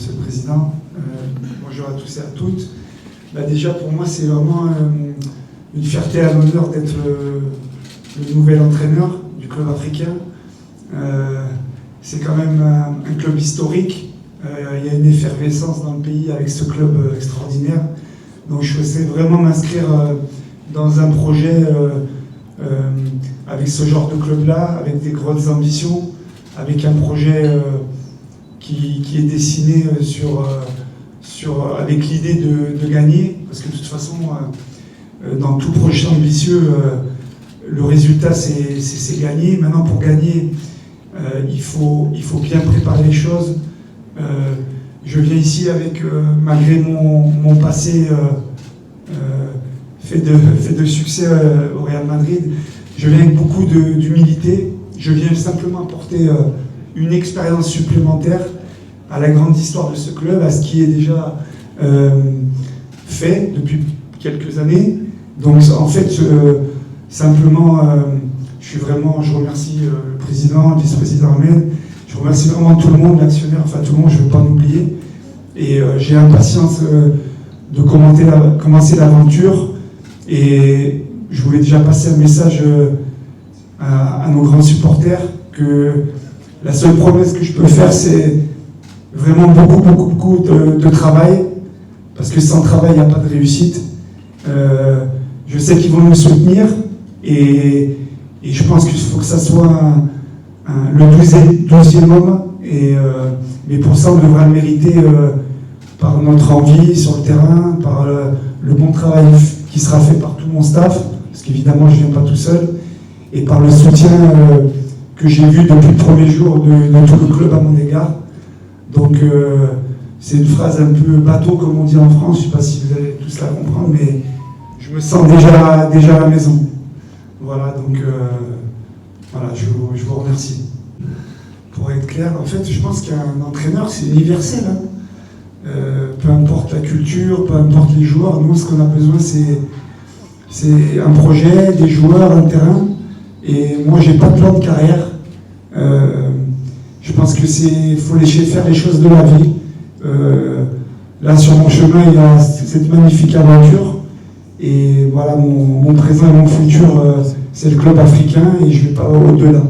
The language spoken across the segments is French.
Monsieur le Président. Bonjour à tous et à toutes. Déjà, pour moi, c'est vraiment une fierté et un honneur d'être le nouvel entraîneur du club africain. C'est quand même un club historique. Il y a une effervescence dans le pays avec ce club extraordinaire. Donc, je souhaitais vraiment m'inscrire dans un projet avec ce genre de club-là, avec des grandes ambitions, avec un projet qui est dessiné avec l'idée de gagner, parce que de toute façon, dans tout projet ambitieux, le résultat c'est gagner. Maintenant, pour gagner, il faut bien préparer les choses. Je viens ici avec, malgré mon passé fait de succès au Real Madrid, je viens avec beaucoup d'humilité. Je viens simplement apporter une expérience supplémentaire à la grande histoire de ce club, à ce qui est déjà fait depuis quelques années. Donc en fait, simplement, je remercie le président, le vice-président Ahmed, je remercie vraiment tout le monde, l'actionnaire, enfin tout le monde, je ne veux pas en oublier. Et j'ai impatience de commencer l'aventure. Et je voulais déjà passer un message à nos grands supporters que la seule promesse que je peux faire, c'est vraiment beaucoup de travail, parce que sans travail, il n'y a pas de réussite. Je sais qu'ils vont nous soutenir, et je pense qu'il faut que ça soit le 12e homme, mais pour ça, on devra le mériter par notre envie sur le terrain, par le bon travail qui sera fait par tout mon staff, parce qu'évidemment, je ne viens pas tout seul, et par le soutien que j'ai vu depuis le premier jour de tout le club à mon égard. Donc c'est une phrase un peu bateau comme on dit en France, je ne sais pas si vous allez tous la comprendre, mais je me sens déjà à la maison. Voilà, donc voilà, je vous remercie. Pour être clair, en fait, je pense qu'un entraîneur, c'est universel. Hein. Peu importe la culture, peu importe les joueurs, nous, ce qu'on a besoin, c'est un projet, des joueurs, un terrain. Et moi, j'ai pas de plan de carrière. Je pense que faut faire les choses de la vie. Là, sur mon chemin, il y a cette magnifique aventure. Et voilà, mon présent et mon futur, c'est le club africain, et je ne vais pas au-delà.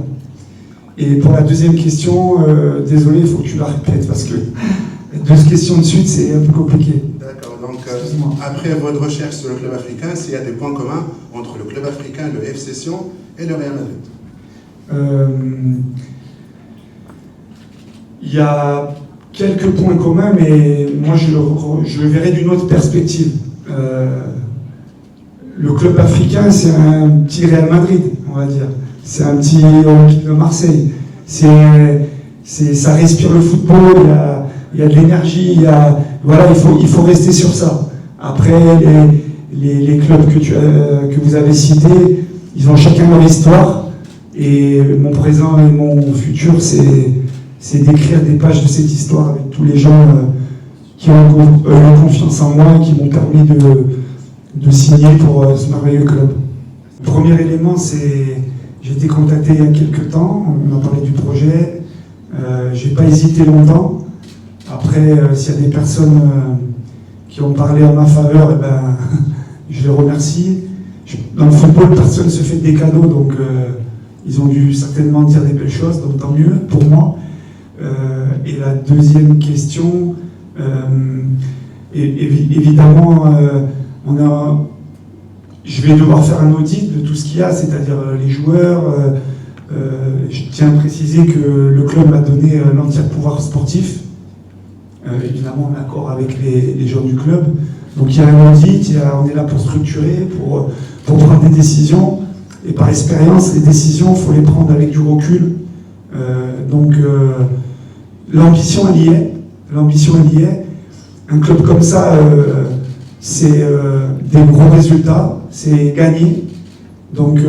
Et pour la deuxième question, désolé, il faut que tu la répètes, parce que 12 questions de suite, c'est un peu compliqué. D'accord, donc après votre recherche sur le club africain, s'il y a des points communs entre le club africain, le FC Sion et le Real Madrid? Il y a quelques points communs, mais moi je le verrai d'une autre perspective. Le club africain, c'est un petit Real Madrid, on va dire. C'est un petit Olympique de Marseille. Ça respire le football, il y a de l'énergie, voilà, il faut rester sur ça. Après, les clubs que vous avez cités, ils ont chacun leur histoire. Et mon présent et mon futur, c'est d'écrire des pages de cette histoire avec tous les gens qui ont eu confiance en moi et qui m'ont permis de signer pour ce merveilleux club. Le premier élément, j'ai été contacté il y a quelques temps, on m'a parlé du projet, j'ai pas hésité longtemps. Après, s'il y a des personnes qui ont parlé en ma faveur, je les remercie. Dans le football, personne ne se fait des cadeaux, donc ils ont dû certainement dire des belles choses, donc tant mieux pour moi. Et la deuxième question, évidemment, je vais devoir faire un audit de tout ce qu'il y a, c'est-à-dire les joueurs. Je tiens à préciser que le club m'a donné l'entier pouvoir sportif, évidemment en accord avec les gens du club. Donc il y a un audit, on est là pour structurer, pour prendre des décisions. Et par expérience, les décisions, il faut les prendre avec du recul. Donc l'ambition, elle y est. L'ambition, elle y est. Un club comme ça, c'est des gros résultats, c'est gagner. Donc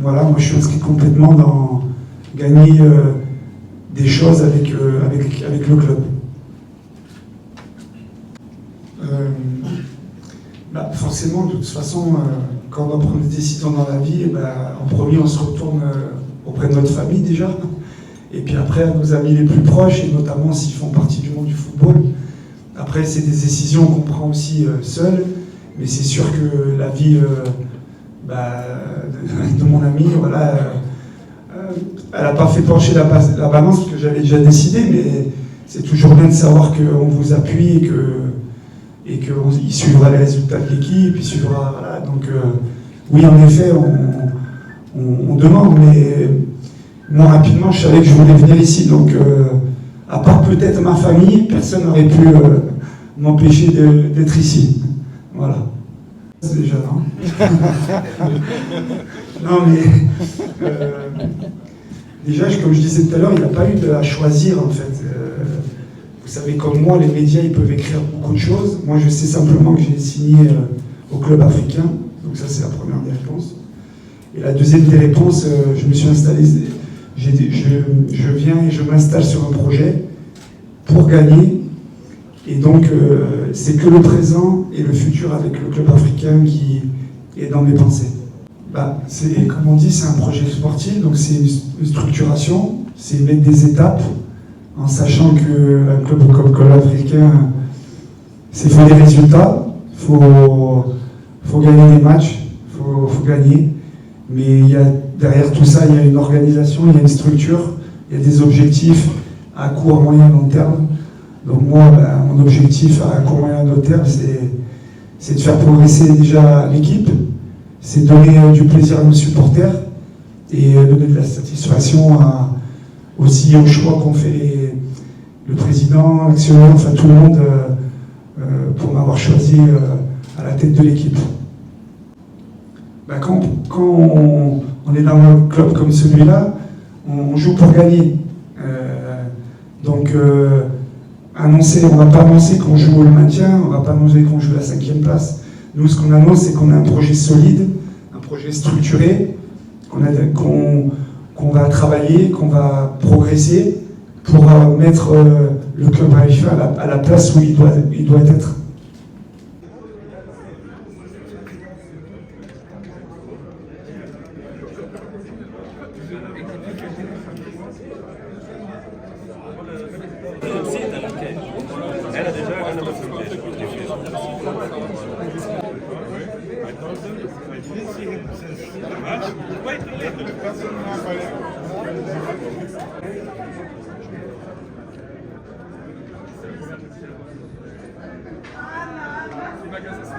voilà, moi je suis inscrit complètement dans gagner des choses avec le club. Forcément, de toute façon, quand on doit prendre des décisions dans la vie, en premier on se retourne auprès de notre famille déjà. Et puis après, à nos amis les plus proches, et notamment s'ils font partie du monde du football. Après, c'est des décisions qu'on prend aussi seul, mais c'est sûr que la vie de mon ami, voilà, elle n'a pas fait pencher la balance, parce que j'avais déjà décidé, mais c'est toujours bien de savoir qu'on vous appuie et qu'il suivra les résultats de l'équipe, il suivra, voilà. Donc oui, en effet, on demande, mais moi rapidement, je savais que je voulais venir ici, donc à part peut-être ma famille, personne n'aurait pu m'empêcher d'être ici. Voilà. C'est déjà, non. Non, mais déjà, comme je disais tout à l'heure, il n'y a pas eu à choisir, en fait. Vous savez, comme moi, les médias, ils peuvent écrire beaucoup de choses. Moi, je sais simplement que j'ai signé au club africain. Donc ça, c'est la première des réponses. Et la deuxième des réponses, je me suis installé, je viens et je m'installe sur un projet pour gagner. Et donc, c'est que le présent et le futur avec le club africain qui est dans mes pensées. C'est, comme on dit, c'est un projet sportif, donc c'est une structuration, c'est mettre des étapes, en sachant qu'un club comme le club africain, c'est faire des résultats, il faut gagner des matchs, il faut gagner. Mais derrière tout ça, il y a une organisation, il y a une structure, il y a des objectifs à court, moyen, long terme. Donc moi, mon objectif à court, moyen, long terme, c'est de faire progresser déjà l'équipe, c'est donner du plaisir à nos supporters et donner de la satisfaction aussi aux choix qu'ont fait le président, l'actionnaire, enfin tout le monde pour m'avoir choisi à la tête de l'équipe. Quand on est dans un club comme celui-là, on joue pour gagner. Donc on ne va pas annoncer qu'on joue le maintien, on ne va pas annoncer qu'on joue la 5e place. Nous, ce qu'on annonce, c'est qu'on a un projet solide, un projet structuré, qu'on va travailler, qu'on va progresser pour mettre le club haïtien à la place où il doit être. Magasin